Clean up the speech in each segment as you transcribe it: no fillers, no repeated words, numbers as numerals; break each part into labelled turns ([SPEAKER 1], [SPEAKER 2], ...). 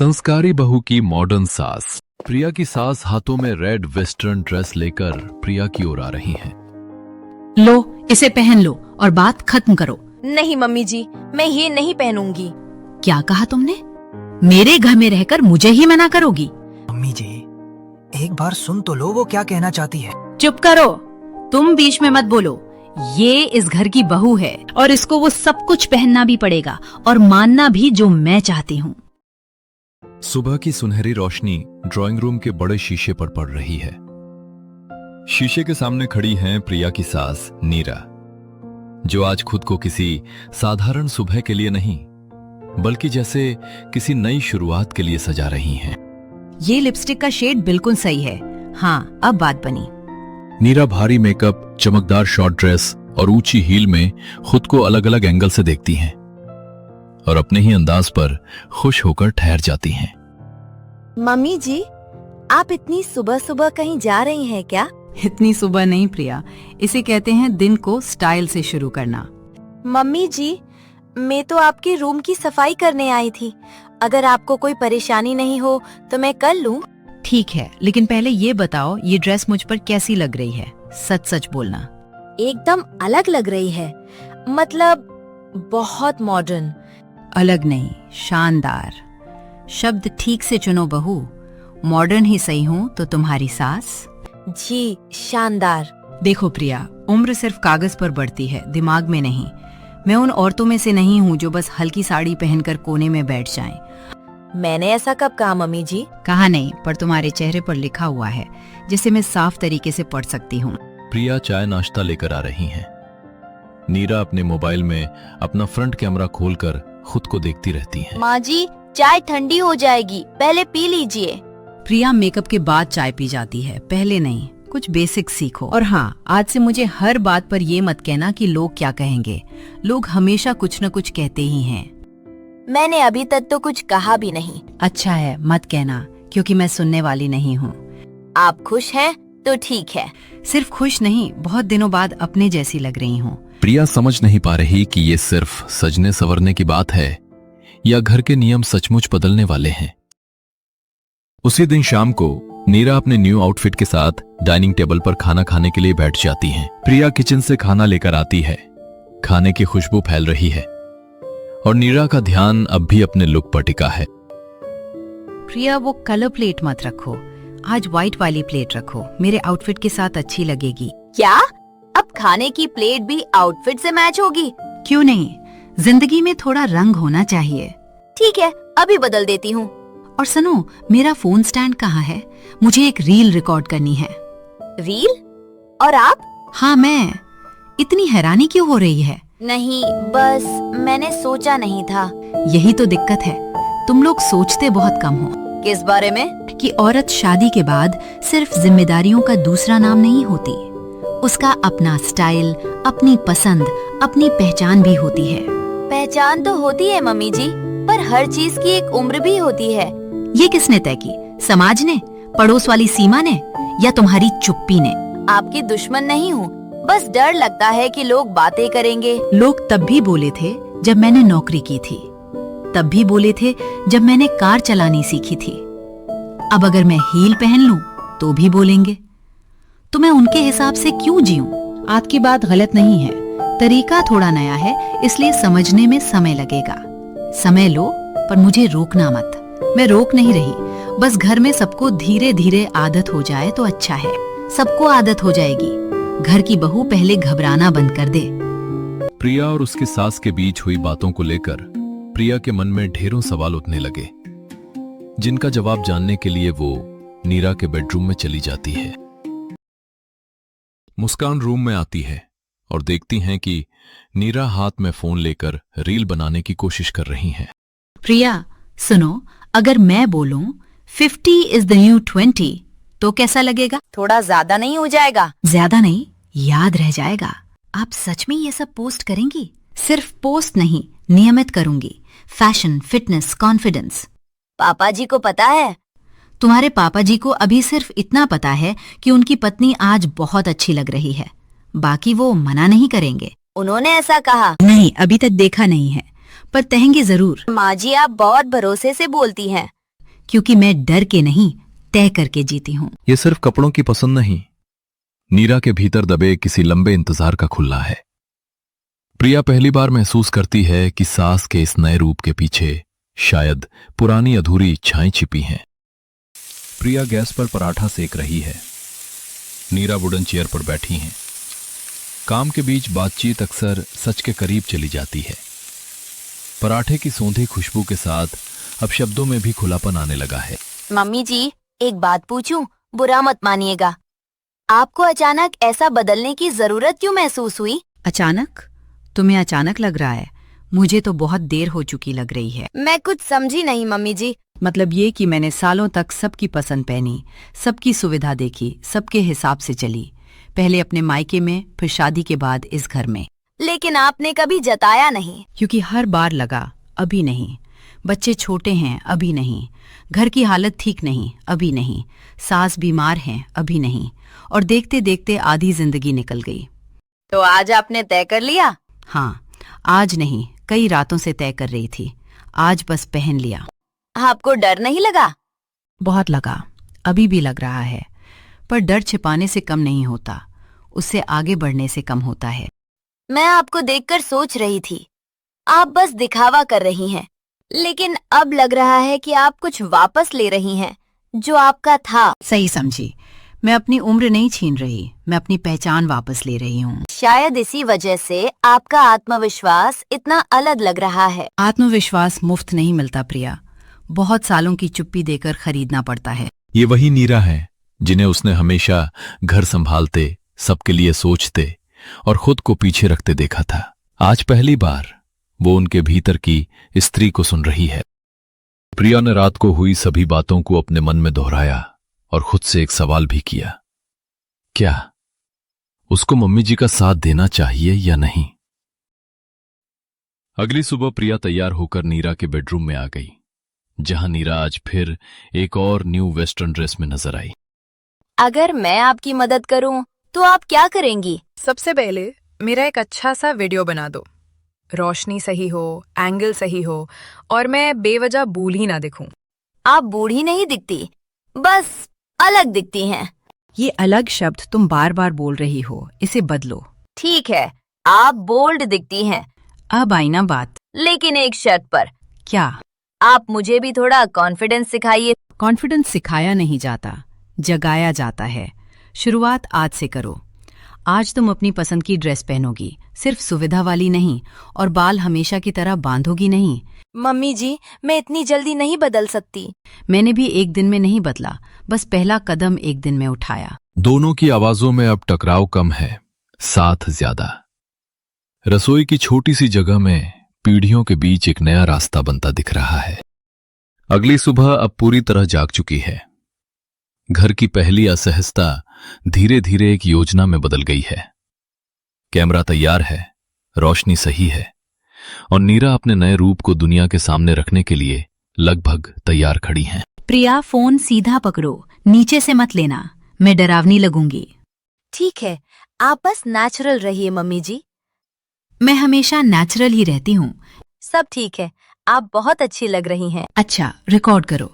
[SPEAKER 1] संस्कारी बहू की मॉडर्न सास। प्रिया की सास हाथों में रेड वेस्टर्न ड्रेस लेकर प्रिया की ओर आ रही हैं।
[SPEAKER 2] लो, इसे पहन लो और बात खत्म करो।
[SPEAKER 3] नहीं मम्मी जी, मैं ये नहीं पहनूंगी।
[SPEAKER 2] क्या कहा तुमने? मेरे घर में रहकर मुझे ही मना करोगी?
[SPEAKER 4] मम्मी जी, एक बार सुन तो लो वो क्या कहना चाहती है।
[SPEAKER 2] चुप करो, तुम बीच में मत बोलो। ये इस घर की बहू है और इसको वो सब कुछ पहनना भी पड़ेगा और मानना भी जो मैं चाहती हूँ।
[SPEAKER 1] सुबह की सुनहरी रोशनी ड्राइंग रूम के बड़े शीशे पर पड़ रही है। शीशे के सामने खड़ी हैं प्रिया की सास नीरा, जो आज खुद को किसी साधारण सुबह के लिए नहीं बल्कि जैसे किसी नई शुरुआत के लिए सजा रही हैं।
[SPEAKER 2] ये लिपस्टिक का शेड बिल्कुल सही है। हाँ, अब बात बनी।
[SPEAKER 1] नीरा भारी मेकअप, चमकदार शॉर्ट ड्रेस और ऊंची हील में खुद को अलग अलग एंगल से देखती हैं और अपने ही अंदाज पर खुश होकर ठहर जाती हैं।
[SPEAKER 3] मम्मी जी, आप इतनी सुबह सुबह कहीं जा रही हैं क्या?
[SPEAKER 2] इतनी सुबह नहीं प्रिया, इसे कहते हैं दिन को स्टाइल से शुरू करना।
[SPEAKER 3] मम्मी जी, मैं तो आपके रूम की सफाई करने आई थी। अगर आपको कोई परेशानी नहीं हो तो मैं कर लूं?
[SPEAKER 2] ठीक है, लेकिन पहले ये बताओ, ये ड्रेस मुझ पर कैसी लग रही है? सच सच बोलना।
[SPEAKER 3] एकदम अलग लग रही है, मतलब बहुत मॉडर्न।
[SPEAKER 2] अलग नहीं, शानदार। शब्द ठीक से चुनो बहू। मॉडर्न ही सही हूँ तो तुम्हारी सास।
[SPEAKER 3] जी, शानदार।
[SPEAKER 2] देखो प्रिया, उम्र सिर्फ कागज पर बढ़ती है, दिमाग में नहीं। मैं उन औरतों में से नहीं हूँ जो बस हल्की साड़ी पहनकर कोने में बैठ जाएं।
[SPEAKER 3] मैंने ऐसा कब कहा मम्मी जी?
[SPEAKER 2] कहा नहीं, पर तुम्हारे चेहरे पर लिखा हुआ है, जिसे मैं साफ तरीके से पढ़ सकती हूँ।
[SPEAKER 1] प्रिया चाय नाश्ता लेकर आ रही हैं। नीरा अपने मोबाइल में अपना फ्रंट कैमरा खोलकर खुद को देखती रहती हैं।
[SPEAKER 3] माँ जी, चाय ठंडी हो जाएगी, पहले पी लीजिए।
[SPEAKER 2] प्रिया मेकअप के बाद चाय पी जाती है, पहले नहीं। कुछ बेसिक सीखो। और हाँ, आज से मुझे हर बात पर ये मत कहना कि लोग क्या कहेंगे। लोग हमेशा कुछ न कुछ कहते ही हैं।
[SPEAKER 3] मैंने अभी तक तो कुछ कहा भी नहीं।
[SPEAKER 2] अच्छा है, मत कहना, क्योंकि मैं सुनने वाली नहीं हूँ।
[SPEAKER 3] आप खुश हैं तो ठीक है।
[SPEAKER 2] सिर्फ खुश नहीं, बहुत दिनों बाद अपने जैसी लग रही हूँ।
[SPEAKER 1] प्रिया समझ नहीं पा रही कि ये सिर्फ सजने संवरने की बात है या घर के नियम सचमुच बदलने वाले हैं। उसी दिन शाम को नीरा अपने न्यू आउटफिट के साथ डाइनिंग टेबल पर खाना खाने के लिए बैठ जाती हैं। प्रिया किचन से खाना लेकर आती है। खाने की खुशबू फैल रही है और नीरा का ध्यान अब भी अपने लुक पर टिका है।
[SPEAKER 2] प्रिया, वो कलर प्लेट मत रखो, आज व्हाइट वाली प्लेट रखो, मेरे आउटफिट के साथ अच्छी लगेगी।
[SPEAKER 3] क्या अब खाने की प्लेट भी आउटफिट से मैच होगी?
[SPEAKER 2] क्यों नहीं, जिंदगी में थोड़ा रंग होना चाहिए।
[SPEAKER 3] ठीक है, अभी बदल देती हूँ।
[SPEAKER 2] और सुनो, मेरा फोन स्टैंड कहाँ है? मुझे एक रील रिकॉर्ड करनी है।
[SPEAKER 3] रील? और आप?
[SPEAKER 2] हाँ, मैं। इतनी हैरानी क्यों हो रही है?
[SPEAKER 3] नहीं, बस मैंने सोचा नहीं था।
[SPEAKER 2] यही तो दिक्कत है, तुम लोग सोचते बहुत कम हो।
[SPEAKER 3] किस बारे में?
[SPEAKER 2] कि औरत शादी के बाद सिर्फ जिम्मेदारियों का दूसरा नाम नहीं होती, उसका अपना स्टाइल, अपनी पसंद, अपनी पहचान भी होती है।
[SPEAKER 3] पहचान तो होती है मम्मी जी, पर हर चीज की एक उम्र भी होती है।
[SPEAKER 2] ये किसने तय की? समाज ने, पड़ोस वाली सीमा ने, या तुम्हारी चुप्पी ने?
[SPEAKER 3] आपकी दुश्मन नहीं हूँ, बस डर लगता है कि लोग बातें करेंगे।
[SPEAKER 2] लोग तब भी बोले थे जब मैंने नौकरी की थी, तब भी बोले थे जब मैंने कार चलानी सीखी थी। अब अगर मैं हील पहन लूं तो भी बोलेंगे। तो मैं उनके हिसाब से क्यों जीऊं? आपकी बात गलत नहीं है, तरीका थोड़ा नया है, इसलिए समझने में समय लगेगा। समय लो, पर मुझे रोकना मत। मैं रोक नहीं रही, बस घर में सबको धीरे धीरे आदत हो जाए तो अच्छा है। सबको आदत हो जाएगी। घर की बहू पहले घबराना बंद कर दे।
[SPEAKER 1] प्रिया और उसके सास के बीच हुई बातों को लेकर प्रिया के मन में ढेरों सवाल उठने लगे, जिनका जवाब जानने के लिए वो नीरा के बेडरूम में चली जाती है। मुस्कान रूम में आती है और देखती हैं कि नीरा हाथ में फोन लेकर रील बनाने की कोशिश कर रही हैं।
[SPEAKER 2] प्रिया सुनो, अगर मैं बोलूं 50 is the new 20 तो कैसा लगेगा?
[SPEAKER 3] थोड़ा ज्यादा नहीं हो जाएगा?
[SPEAKER 2] ज्यादा नहीं, याद रह जाएगा। आप सच में ये सब पोस्ट करेंगी? सिर्फ पोस्ट नहीं, नियमित करूंगी। Fashion, fitness, confidence.
[SPEAKER 3] पापा जी को पता है?
[SPEAKER 2] तुम्हारे पापा जी को अभी सिर्फ इतना पता है कि उनकी पत्नी आज बहुत अच्छी लग रही है, बाकी वो मना नहीं करेंगे।
[SPEAKER 3] उन्होंने ऐसा कहा?
[SPEAKER 2] नहीं, अभी तक देखा नहीं है, पर कहेंगे जरूर।
[SPEAKER 3] माँ जी, आप बहुत भरोसे से बोलती हैं।
[SPEAKER 2] क्योंकि मैं डर के नहीं, तय करके जीती हूं।
[SPEAKER 1] ये सिर्फ कपड़ों की पसंद नहीं, नीरा के भीतर दबे किसी लंबे इंतजार का खुल्ला है। प्रिया पहली बार महसूस करती है कि सास के इस नए रूप के पीछे शायद पुरानी अधूरी इच्छाएं छिपी हैं। प्रिया गैस पर पराठा सेक रही है। नीरा वुडन चेयर पर बैठी हैं। काम के बीच बातचीत अक्सर सच के करीब चली जाती है। पराठे की सौंधी खुशबू के साथ अब शब्दों में भी खुलापन आने लगा है।
[SPEAKER 3] मम्मी जी, एक बात पूछूं, बुरा मत मानिएगा। आपको अचानक ऐसा बदलने की जरूरत क्यों महसूस हुई?
[SPEAKER 2] अचानक? तुम्हें अचानक लग रहा है? मुझे तो बहुत देर हो चुकी लग रही है।
[SPEAKER 3] मैं कुछ समझी नहीं मम्मी जी।
[SPEAKER 2] मतलब ये कि मैंने सालों तक सबकी पसंद पहनी, सबकी सुविधा देखी, सबके हिसाब से चली। पहले अपने मायके में, फिर शादी के बाद इस घर में।
[SPEAKER 3] लेकिन आपने कभी जताया नहीं।
[SPEAKER 2] क्योंकि हर बार लगा अभी नहीं, बच्चे छोटे हैं अभी नहीं, घर की हालत ठीक नहीं अभी नहीं, सास बीमार हैं अभी नहीं, और देखते देखते आधी जिंदगी निकल गई।
[SPEAKER 3] तो आज आपने तय कर लिया?
[SPEAKER 2] हाँ, आज नहीं, कई रातों से तय कर रही थी। आज बस पहन लिया।
[SPEAKER 3] आपको डर नहीं लगा?
[SPEAKER 2] बहुत लगा, अभी भी लग रहा है, पर डर छिपाने से कम नहीं होता, उससे आगे बढ़ने से कम होता है।
[SPEAKER 3] मैं आपको देखकर सोच रही थी, आप बस दिखावा कर रही हैं, लेकिन अब लग रहा है कि आप कुछ वापस ले रही हैं जो आपका था।
[SPEAKER 2] सही समझी, मैं अपनी उम्र नहीं छीन रही, मैं अपनी पहचान वापस ले रही हूँ।
[SPEAKER 3] शायद इसी वजह से आपका आत्मविश्वास इतना अलग लग रहा है।
[SPEAKER 2] आत्मविश्वास मुफ्त नहीं मिलता प्रिया, बहुत सालों की चुप्पी देकर खरीदना पड़ता है।
[SPEAKER 1] ये वही नीरा है जिन्हें उसने हमेशा घर संभालते, सबके लिए सोचते और खुद को पीछे रखते देखा था। आज पहली बार वो उनके भीतर की स्त्री को सुन रही है। प्रिया ने रात को हुई सभी बातों को अपने मन में दोहराया और खुद से एक सवाल भी किया, क्या उसको मम्मी जी का साथ देना चाहिए या नहीं? अगली सुबह प्रिया तैयार होकर नीरा के बेडरूम में आ गई, जहां नीरा आज फिर एक और न्यू वेस्टर्न ड्रेस में नजर आई।
[SPEAKER 3] अगर मैं आपकी मदद करूं तो आप क्या करेंगी?
[SPEAKER 5] सबसे पहले मेरा एक अच्छा सा वीडियो बना दो, रोशनी सही हो, एंगल सही हो, और मैं बेवजह बूढ़ी ना दिखूं।
[SPEAKER 3] आप बूढ़ी नहीं दिखती, बस अलग दिखती हैं।
[SPEAKER 2] ये अलग शब्द तुम बार बार बोल रही हो, इसे बदलो।
[SPEAKER 3] ठीक है, आप बोल्ड दिखती हैं,
[SPEAKER 2] अब आई ना बात।
[SPEAKER 3] लेकिन एक शर्त पर।
[SPEAKER 2] क्या?
[SPEAKER 3] आप मुझे भी थोड़ा कॉन्फिडेंस सिखाइए।
[SPEAKER 2] कॉन्फिडेंस सिखाया नहीं जाता, जगाया जाता है। शुरुआत आज से करो। आज तुम अपनी पसंद की ड्रेस पहनोगी, सिर्फ सुविधा वाली नहीं, और बाल हमेशा की तरह बांधोगी नहीं।
[SPEAKER 3] मम्मी जी, मैं इतनी जल्दी नहीं बदल सकती।
[SPEAKER 2] मैंने भी एक दिन में नहीं बदला, बस पहला कदम एक दिन में उठाया।
[SPEAKER 1] दोनों की आवाजों में अब टकराव कम है, साथ ज्यादा। रसोई की छोटी सी जगह में पीढ़ियों के बीच एक नया रास्ता बनता दिख रहा है। अगली सुबह अब पूरी तरह जाग चुकी है। घर की पहली असहजता धीरे धीरे एक योजना में बदल गई है। कैमरा तैयार है, रोशनी सही है, और नीरा अपने नए रूप को दुनिया के सामने रखने के लिए लगभग तैयार खड़ी हैं।
[SPEAKER 2] प्रिया, फोन सीधा पकड़ो, नीचे से मत लेना, मैं डरावनी लगूंगी।
[SPEAKER 3] ठीक है, आप बस नेचुरल रहिए मम्मी जी।
[SPEAKER 2] मैं हमेशा नेचुरल ही रहती हूँ।
[SPEAKER 3] सब ठीक है, आप बहुत अच्छी लग रही हैं।
[SPEAKER 2] अच्छा, रिकॉर्ड करो।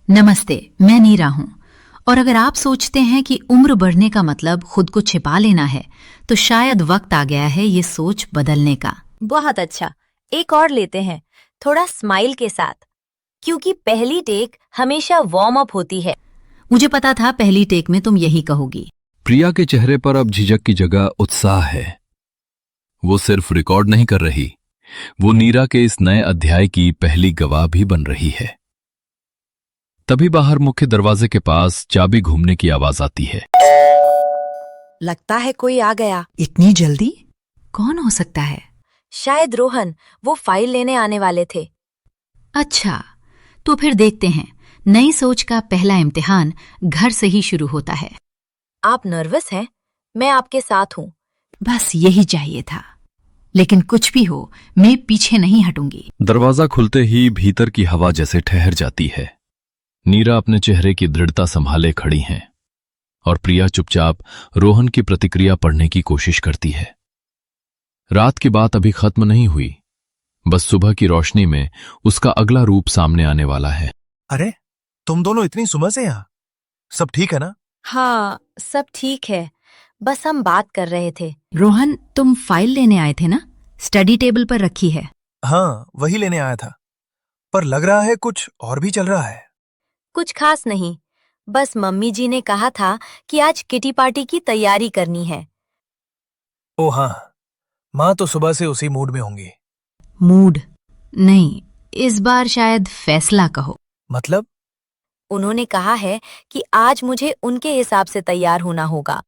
[SPEAKER 2] नमस्ते, मैं नीरा हूँ, और अगर आप सोचते हैं कि उम्र बढ़ने का मतलब खुद को छिपा लेना है, तो शायद वक्त आ गया है ये सोच बदलने का।
[SPEAKER 3] बहुत अच्छा, एक और लेते हैं, थोड़ा स्माइल के साथ, क्योंकि पहली टेक हमेशा वार्म अप होती है।
[SPEAKER 2] मुझे पता था पहली टेक में तुम यही कहोगी।
[SPEAKER 1] प्रिया के चेहरे पर अब झिझक की जगह उत्साह है। वो सिर्फ रिकॉर्ड नहीं कर रही, वो नीरा के इस नए अध्याय की पहली गवाह भी बन रही है। तभी बाहर मुख्य दरवाजे के पास चाबी घूमने की आवाज आती है।
[SPEAKER 3] लगता है कोई आ गया।
[SPEAKER 4] इतनी जल्दी?
[SPEAKER 2] कौन हो सकता है?
[SPEAKER 3] शायद रोहन, वो फाइल लेने आने वाले थे।
[SPEAKER 2] अच्छा, तो फिर देखते हैं। नई सोच का पहला इम्तिहान घर से ही शुरू होता है।
[SPEAKER 3] आप नर्वस हैं? मैं आपके साथ हूँ।
[SPEAKER 2] बस यही चाहिए था, लेकिन कुछ भी हो, मैं पीछे नहीं हटूंगी।
[SPEAKER 1] दरवाजा खुलते ही भीतर की हवा जैसे ठहर जाती है। नीरा अपने चेहरे की दृढ़ता संभाले खड़ी हैं, और प्रिया चुपचाप रोहन की प्रतिक्रिया पढ़ने की कोशिश करती है। रात की बात अभी खत्म नहीं हुई, बस सुबह की रोशनी में उसका अगला रूप सामने आने वाला है।
[SPEAKER 4] अरे,
[SPEAKER 6] तुम दोनों इतनी सुबह से यहाँ? सब ठीक है ना?
[SPEAKER 3] हाँ, सब ठीक है। बस हम बात कर रहे थे।
[SPEAKER 2] रोहन, तुम फाइल लेने आए थे ना? स्टडी टेबल पर रखी है।
[SPEAKER 6] हाँ, वही लेने आया था। पर लग रहा है कुछ और भी चल रहा है।
[SPEAKER 3] कुछ खास नहीं, बस मम्मी जी ने कहा था कि आज किटी पार्टी की तैयारी करनी है।
[SPEAKER 6] ओ हाँ, माँ तो सुबह से उसी मूड में होंगी।
[SPEAKER 2] मूड नहीं, इस बार शायद फैसला कहो।
[SPEAKER 6] मतलब?
[SPEAKER 3] उन्होंने कहा है कि आज मुझे उनके हिसाब से तैयार होना होगा।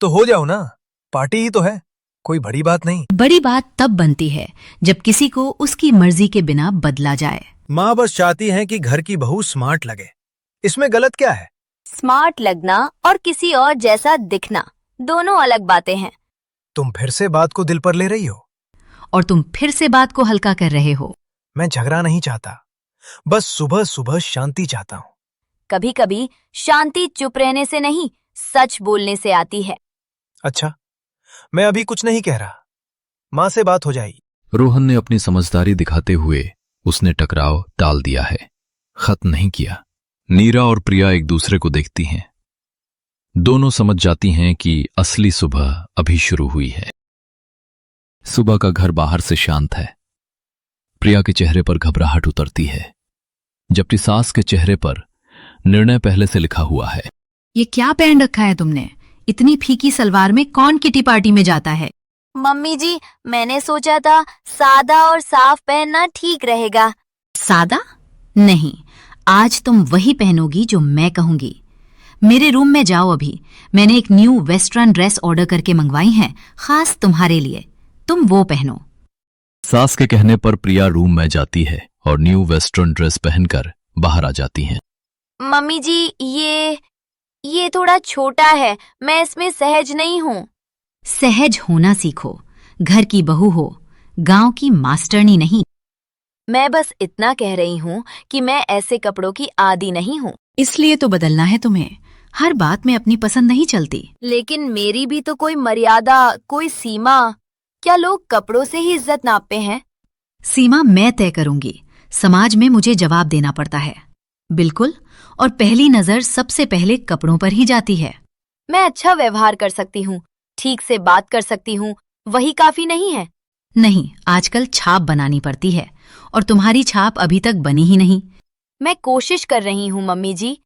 [SPEAKER 6] तो हो जाओ ना, पार्टी ही तो है, कोई बड़ी बात नहीं।
[SPEAKER 2] बड़ी बात तब बनती है जब किसी को उसकी मर्जी के बिना बदला जाए।
[SPEAKER 4] माँ बस चाहती हैं कि घर की बहू स्मार्ट लगे। इसमें गलत क्या है?
[SPEAKER 3] स्मार्ट लगना और किसी और जैसा दिखना दोनों अलग बातें हैं।
[SPEAKER 6] तुम फिर से बात को दिल पर ले रही हो।
[SPEAKER 2] और तुम फिर से बात को हल्का कर रहे हो।
[SPEAKER 6] मैं झगड़ा नहीं चाहता, बस सुबह सुबह शांति चाहता हूँ।
[SPEAKER 3] कभी कभी शांति चुप रहने से नहीं, सच बोलने से आती है।
[SPEAKER 6] अच्छा, मैं अभी कुछ नहीं कह रहा, माँ से बात हो जाएगी।
[SPEAKER 1] रोहन ने अपनी समझदारी दिखाते हुए उसने टकराव टाल दिया है, खत्म नहीं किया। नीरा और प्रिया एक दूसरे को देखती हैं। दोनों समझ जाती हैं कि असली सुबह अभी शुरू हुई है। सुबह का घर बाहर से शांत है। प्रिया के चेहरे पर घबराहट उतरती है, जबकि सास के चेहरे पर निर्णय पहले से लिखा हुआ है।
[SPEAKER 2] ये क्या पहन रखा है तुमने? इतनी फीकी सलवार में कौन किटी पार्टी में जाता है?
[SPEAKER 3] मम्मी जी, मैंने सोचा था सादा और साफ पहनना ठीक रहेगा।
[SPEAKER 2] सादा? नहीं, आज तुम वही पहनोगी जो मैं कहूंगी। मेरे रूम में जाओ अभी। मैंने एक न्यू वेस्टर्न ड्रेस ऑर्डर करके मंगवाई है, खास तुम्हारे लिए। तुम वो पहनो।
[SPEAKER 1] सास के कहने पर प्रिया रूम में जाती है और न्यू वेस्टर्न ड्रेस पहनकर बाहर आ जाती हैं।
[SPEAKER 3] मम्मी जी, ये थोड़ा छोटा है, मैं इसमें सहज नहीं हूँ।
[SPEAKER 2] सहज होना सीखो। घर की बहू हो, गांव की मास्टरनी नहीं।
[SPEAKER 3] मैं बस इतना कह रही हूँ कि मैं ऐसे कपड़ों की आदी नहीं हूँ।
[SPEAKER 2] इसलिए तो बदलना है तुम्हें। हर बात में अपनी पसंद नहीं चलती।
[SPEAKER 3] लेकिन मेरी भी तो कोई मर्यादा, कोई सीमा। क्या लोग कपड़ों से ही इज्जत नापते हैं?
[SPEAKER 2] सीमा मैं तय करूंगी। समाज में मुझे जवाब देना पड़ता है। बिल्कुल, और पहली नजर सबसे पहले कपड़ों पर ही जाती है।
[SPEAKER 3] मैं अच्छा व्यवहार कर सकती हूँ, ठीक से बात कर सकती हूँ, वही काफी नहीं है?
[SPEAKER 2] नहीं, आजकल छाप बनानी पड़ती है, और तुम्हारी छाप अभी तक बनी ही नहीं।
[SPEAKER 3] मैं कोशिश कर रही हूँ मम्मी जी।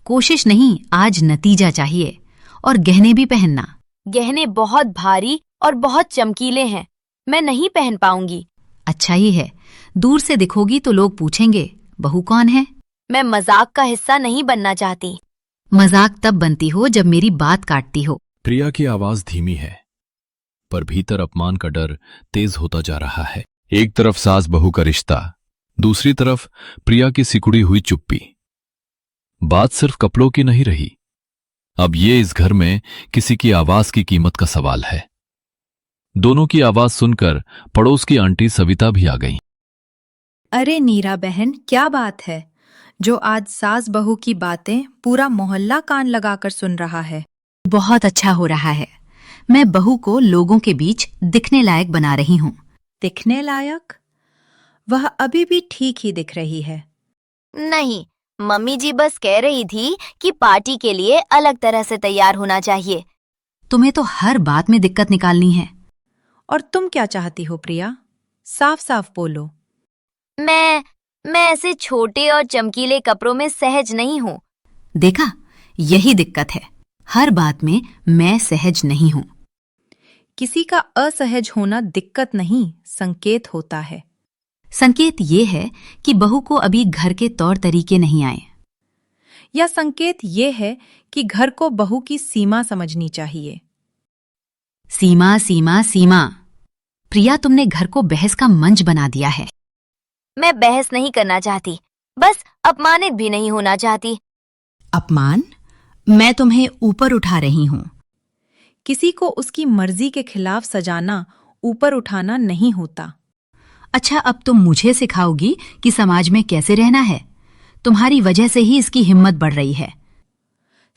[SPEAKER 2] कोशिश नहीं, आज नतीजा चाहिए। और गहने भी पहनना।
[SPEAKER 3] गहने बहुत भारी और बहुत चमकीले हैं, मैं नहीं पहन पाऊंगी।
[SPEAKER 2] अच्छा ही है, दूर से दिखोगी तो लोग पूछेंगे बहू कौन है।
[SPEAKER 3] मैं मजाक का हिस्सा नहीं बनना चाहती।
[SPEAKER 2] मजाक तब बनती हो जब मेरी बात काटती हो।
[SPEAKER 1] प्रिया की आवाज धीमी है, पर भीतर अपमान का डर तेज होता जा रहा है। एक तरफ सास बहू का रिश्ता, दूसरी तरफ प्रिया की सिकुड़ी हुई चुप्पी। बात सिर्फ कपड़ों की नहीं रही, अब ये इस घर में किसी की आवाज की कीमत का सवाल है। दोनों की आवाज सुनकर पड़ोस की आंटी सविता भी आ गई।
[SPEAKER 5] अरे नीरा बहन, क्या बात है जो आज सास बहू की बातें पूरा मोहल्ला कान लगाकर सुन रहा है?
[SPEAKER 2] बहुत अच्छा हो रहा है। मैं बहू को लोगों के बीच दिखने लायक बना रही हूँ।
[SPEAKER 5] दिखने लायक? वह अभी भी ठीक ही दिख रही है।
[SPEAKER 3] नहीं, मम्मी जी बस कह रही थी कि पार्टी के लिए अलग तरह से तैयार होना चाहिए।
[SPEAKER 2] तुम्हें तो हर बात में दिक्कत निकालनी है।
[SPEAKER 5] और तुम क्या चाहती हो प्रिया? साफ साफ बोलो।
[SPEAKER 3] मैं ऐसे छोटे और चमकीले कपड़ों में सहज नहीं हूँ।
[SPEAKER 2] देखा, यही दिक्कत है। हर बात में मैं सहज नहीं हूँ।
[SPEAKER 5] किसी का असहज होना दिक्कत नहीं, संकेत होता है।
[SPEAKER 2] संकेत ये है कि बहू को अभी घर के तौर तरीके नहीं आए।
[SPEAKER 5] या संकेत ये है कि घर को बहू की सीमा समझनी चाहिए।
[SPEAKER 2] सीमा सीमा सीमा। प्रिया, तुमने घर को बहस का मंच बना दिया है।
[SPEAKER 3] मैं बहस नहीं करना चाहती, बस अपमानित भी नहीं होना चाहती।
[SPEAKER 2] अपमान? मैं तुम्हें ऊपर उठा रही हूँ।
[SPEAKER 5] किसी को उसकी मर्जी के खिलाफ सजाना, ऊपर उठाना नहीं होता।
[SPEAKER 2] अच्छा, अब तुम मुझे सिखाओगी कि समाज में कैसे रहना है। तुम्हारी वजह से ही इसकी हिम्मत बढ़ रही है।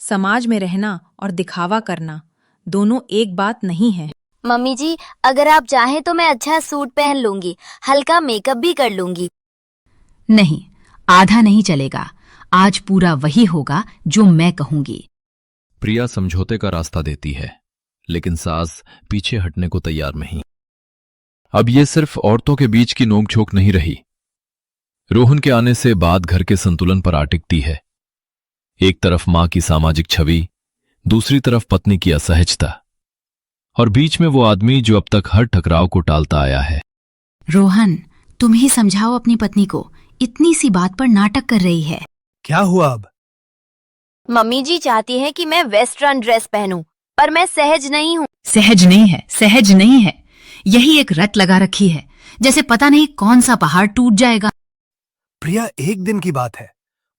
[SPEAKER 5] समाज में रहना और दिखावा करना दोनों एक बात नहीं है।
[SPEAKER 3] मम्मी जी, अगर आप चाहें तो मैं अच्छा सूट पहन लूंगी, हल्का मेकअप भी कर लूंगी।
[SPEAKER 2] नहीं, आधा नहीं चलेगा। आज पूरा वही होगा जो मैं कहूंगी।
[SPEAKER 1] प्रिया समझौते का रास्ता देती है, लेकिन सास पीछे हटने को तैयार नहीं। अब यह सिर्फ औरतों के बीच की नोकझोंक नहीं रही। रोहन के आने से बात घर के संतुलन पर आ टिकती है। एक तरफ मां की सामाजिक छवि, दूसरी तरफ पत्नी की असहजता, और बीच में वो आदमी जो अब तक हर टकराव को टालता आया है।
[SPEAKER 2] रोहन, तुम ही समझाओ अपनी पत्नी को, इतनी सी बात पर नाटक कर रही है।
[SPEAKER 4] क्या हुआ अब?
[SPEAKER 3] मम्मी जी चाहती हैं कि मैं वेस्टर्न ड्रेस पहनूं, पर मैं सहज नहीं हूँ।
[SPEAKER 2] सहज नहीं है, सहज नहीं है। यही एक रट लगा रखी है, जैसे पता नहीं कौन सा पहाड़ टूट जाएगा।
[SPEAKER 4] प्रिया, एक दिन की बात है,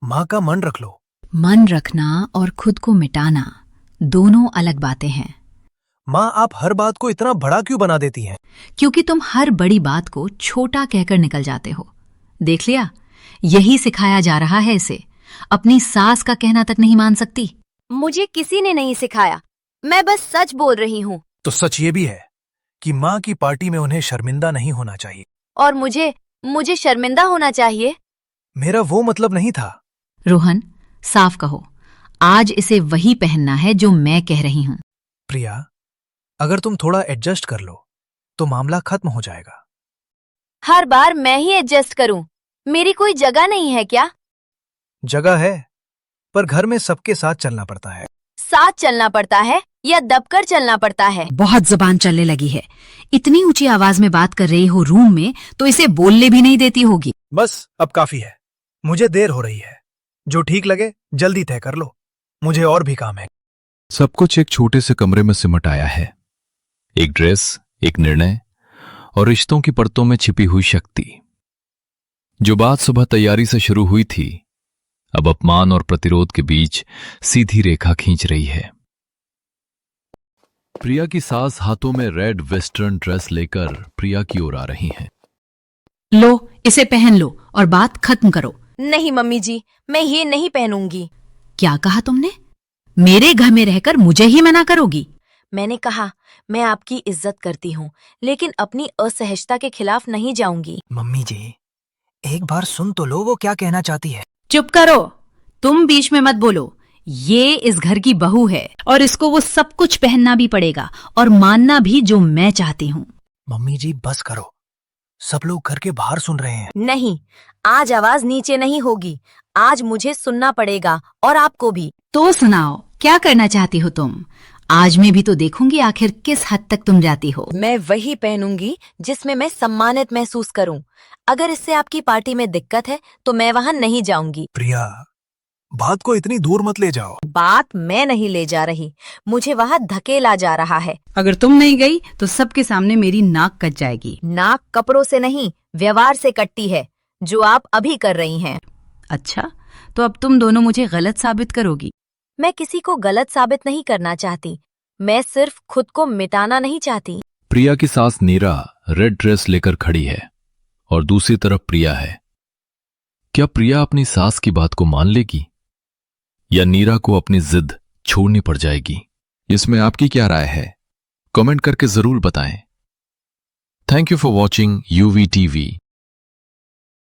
[SPEAKER 4] माँ का मन रख लो।
[SPEAKER 2] मन रखना और खुद को मिटाना दोनों अलग बातें हैं।
[SPEAKER 4] माँ, आप हर बात को इतना बड़ा क्यों बना देती हैं?
[SPEAKER 2] क्योंकि तुम हर बड़ी बात को छोटा कहकर निकल जाते हो। देख लिया, यही सिखाया जा रहा है इसे। अपनी सास का कहना तक नहीं मान सकती।
[SPEAKER 3] मुझे किसी ने नहीं सिखाया, मैं बस सच बोल रही हूँ।
[SPEAKER 4] तो सच ये भी है कि माँ की पार्टी में उन्हें शर्मिंदा नहीं होना चाहिए।
[SPEAKER 3] और मुझे शर्मिंदा होना चाहिए?
[SPEAKER 4] मेरा वो मतलब नहीं था।
[SPEAKER 2] रोहन, साफ कहो, आज इसे वही पहनना है जो मैं कह रही हूं।
[SPEAKER 4] प्रिया, अगर तुम थोड़ा एडजस्ट कर लो तो मामला खत्म हो जाएगा।
[SPEAKER 3] हर बार मैं ही एडजस्ट करूं? मेरी कोई जगह नहीं है क्या?
[SPEAKER 4] जगह है, पर घर में सबके साथ चलना पड़ता है।
[SPEAKER 3] साथ चलना पड़ता है या दबकर चलना पड़ता है?
[SPEAKER 2] बहुत जबान चलने लगी है। इतनी ऊंची आवाज में बात कर रही हो रूम में, तो इसे बोलने भी नहीं देती होगी।
[SPEAKER 4] बस अब काफी है, मुझे देर हो रही है। जो ठीक लगे जल्दी तय कर लो, मुझे और भी काम है।
[SPEAKER 1] सब कुछ एक छोटे से कमरे में सिमट आया है। एक ड्रेस, एक निर्णय और रिश्तों की परतों में छिपी हुई शक्ति। जो बात सुबह तैयारी से शुरू हुई थी, अब अपमान और प्रतिरोध के बीच सीधी रेखा खींच रही है। प्रिया की सास हाथों में रेड वेस्टर्न ड्रेस लेकर प्रिया की ओर आ रही हैं।
[SPEAKER 2] लो, इसे पहन लो और बात खत्म करो।
[SPEAKER 3] नहीं मम्मी जी, मैं ये नहीं पहनूंगी।
[SPEAKER 2] क्या कहा तुमने? मेरे घर में रहकर मुझे ही मना करोगी?
[SPEAKER 3] मैंने कहा, मैं आपकी इज्जत करती हूँ, लेकिन अपनी असहजता के खिलाफ नहीं जाऊंगी।
[SPEAKER 4] मम्मी जी, एक बार सुन तो लो वो क्या कहना चाहती है।
[SPEAKER 2] चुप करो, तुम बीच में मत बोलो। ये इस घर की बहू है और इसको वो सब कुछ पहनना भी पड़ेगा और मानना भी जो मैं चाहती हूँ।
[SPEAKER 4] मम्मी जी बस करो, सब लोग घर के बाहर सुन रहे हैं।
[SPEAKER 3] नहीं, आज आवाज नीचे नहीं होगी। आज मुझे सुनना पड़ेगा और आपको भी।
[SPEAKER 2] तो सुनाओ, क्या करना चाहती हो तुम? आज मैं भी तो देखूंगी आखिर किस हद तक तुम जाती हो।
[SPEAKER 3] मैं वही पहनूंगी जिसमें मैं सम्मानित महसूस करूं। अगर इससे आपकी पार्टी में दिक्कत है तो मैं वहां नहीं जाऊंगी।
[SPEAKER 4] प्रिया, बात को इतनी दूर मत ले जाओ।
[SPEAKER 3] बात मैं नहीं ले जा रही, मुझे वहां धकेला जा रहा है।
[SPEAKER 2] अगर तुम नहीं गई तो सबके सामने मेरी नाक कट जाएगी।
[SPEAKER 3] नाक कपड़ों से नहीं, व्यवहार से कटती है, जो आप अभी कर रही हैं।
[SPEAKER 2] अच्छा, तो अब तुम दोनों मुझे गलत साबित करोगी?
[SPEAKER 3] मैं किसी को गलत साबित नहीं करना चाहती, मैं सिर्फ खुद को मिटाना नहीं चाहती।
[SPEAKER 1] प्रिया की सास नीरा रेड ड्रेस लेकर खड़ी है और दूसरी तरफ प्रिया है। क्या प्रिया अपनी सास की बात को मान लेगी या नीरा को अपनी जिद छोड़नी पड़ जाएगी? इसमें आपकी क्या राय है? कमेंट करके जरूर बताएं। Thank you for watching UV TV।